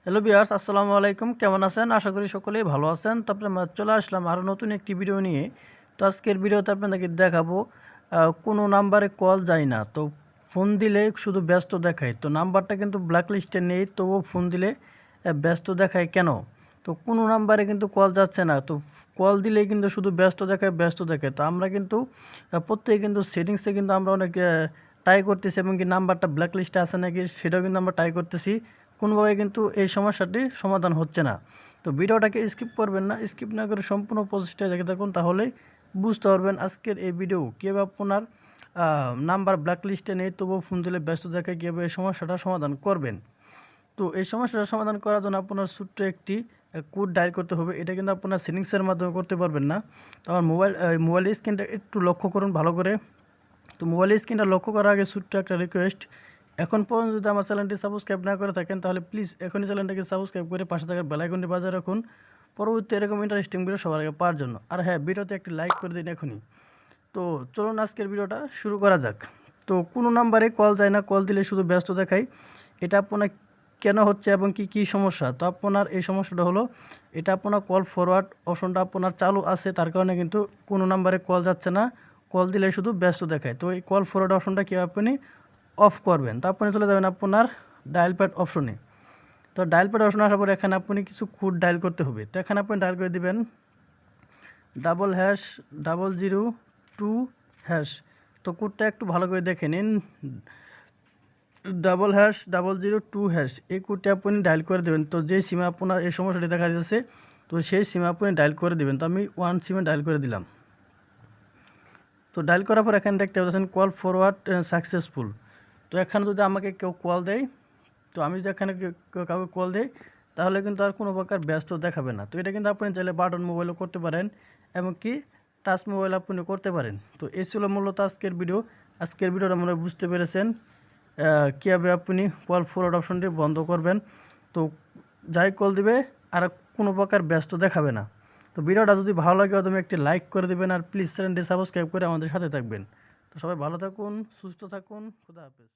Hello viewers, আসসালামু আলাইকুম। কেমন আছেন? আশা করি সকলেই ভালো আছেন। তো আমরা চলে আসলাম আরও নতুন একটি ভিডিও নিয়ে। তো আজকের ভিডিওতে আপনাদেরকে দেখাবো কোনো নাম্বারে কল যায় না, তো ফোন দিলে শুধু ব্যস্ত দেখায়। তো নাম্বারটা কিন্তু ব্ল্যাক লিস্টে নেই, তবুও ফোন দিলে ব্যস্ত দেখায় কেন? তো কোনো নাম্বারে কিন্তু কল যাচ্ছে না, তো কল দিলেই কিন্তু শুধু ব্যস্ত দেখায় ব্যস্ত দেখায়। তো আমরা কিন্তু প্রত্যেকে কিন্তু সেটিংসে কিন্তু আমরা অনেক ট্রাই করতেছি, এবং কি নাম্বারটা ব্ল্যাক লিস্টে আছে নাকি সেটাও কিন্তু আমরা ট্রাই করতেছি। কোনোভাবে কিন্তু এই সমস্যাটি সমাধান হচ্ছে না। তো ভিডিওটাকে স্কিপ করবেন না, স্কিপ না করে সম্পূর্ণ প্রসেসটা দেখে থাকুন, তাহলেই বুঝতে পারবেন আজকের এই ভিডিও কীভাবে আপনার নাম্বার ব্ল্যাক লিস্টে নেই তবুও ফোন দিলে ব্যস্ত দেখায় কীভাবে এই সমস্যাটা সমাধান করবেন। তো এই সমস্যাটা সমাধান করার জন্য আপনার ছোট্ট একটি কোড ডায়াল করতে হবে। এটা কিন্তু আপনার সেটিংসের মাধ্যমে করতে পারবেন না। তো আমার মোবাইলের স্ক্রিনটা একটু লক্ষ্য করুন ভালো করে। তো মোবাইলের স্ক্রিনটা লক্ষ্য করার আগে ছোট্ট একটা রিকোয়েস্ট, এখন পর্যন্ত যদি আমার চ্যানেলটি সাবস্ক্রাইব না করে থাকেন তাহলে প্লিজ এখনই চ্যানেলটাকে সাবস্ক্রাইব করে পাশে থাকা বেল আইকনটি বাজিয়ে রাখুন, পরবর্তী এরকম ইন্টারেস্টিং ভিডিও সবার আগে পাওয়ার জন্য। আর হ্যাঁ, ভিডিওতে একটি লাইক করে দিন এখনই। তো চলুন আজকের ভিডিওটা শুরু করা যাক। তো কোনো নাম্বারে কল যায় না, কল দিলে শুধু ব্যস্ত দেখায়। এটা আপনার কেন হচ্ছে এবং কি সমস্যা? তো আপনার এই সমস্যাটা হলো, এটা আপনার কল ফরওয়ার্ড অপশনটা আপনার চালু আছে, তার কারণে কিন্তু কোনো নাম্বারে কল যাচ্ছে না, কল দিলে শুধু ব্যস্ত দেখায়। তো এই কল ফরওয়ার্ড অপশনটা কীভাবে আপনি অফ করবেন? তো আপনি চলে যাবেন আপনার ডায়াল প্যাড অপশনে। তো ডায়াল প্যাড অপশনে আসার পর এখানে আপনি কিছু কোড ডায়াল করতে হবে। তো এখানে আপনি ডায়াল করে দিবেন #002#। তো কোডটা একটু ভালো করে দেখে নিন, #002#। এই কোডটি আপনি ডায়াল করে দেবেন। তো যেই সিমে আপনার এই সমস্যাটি দেখা যাচ্ছে, তো সেই সিমে আপনি ডায়াল করে দেবেন। তো আমি 1 সিমে ডায়াল করে দিলাম। তো ডায়াল করার পর এখানে দেখতে পাচ্ছেন কল ফরওয়ার্ড সাকসেসফুল। তো এখানে যদি আমাকে কেউ কল দেয়, তো আমি যদি এখানে কাউকে কল দেই, তাহলে কিন্তু আর কোনো প্রকার ব্যস্ত দেখাবে না। তো এটা কিন্তু আপনি চাইলে বাটন মোবাইলও করতে পারেন, এমনকি টাচ মোবাইল আপনি করতে পারেন। তো এই ছিল মূলত আজকের ভিডিও। আজকের ভিডিওটা মনে হয় বুঝতে পেরেছেন কীভাবে আপনি কল ফরওয়ার্ড অপশনটি বন্ধ করবেন। তো যাই কল দিবে আর কোনো প্রকার ব্যস্ত দেখাবে না। তো ভিডিওটা যদি ভালো লাগে তুমি একটি লাইক করে দেবেন, আর প্লিজ চ্যানেলটি সাবস্ক্রাইব করে আমাদের সাথে থাকবেন। তো সবাই ভালো থাকুন, সুস্থ থাকুন, খুদা হাফেজ।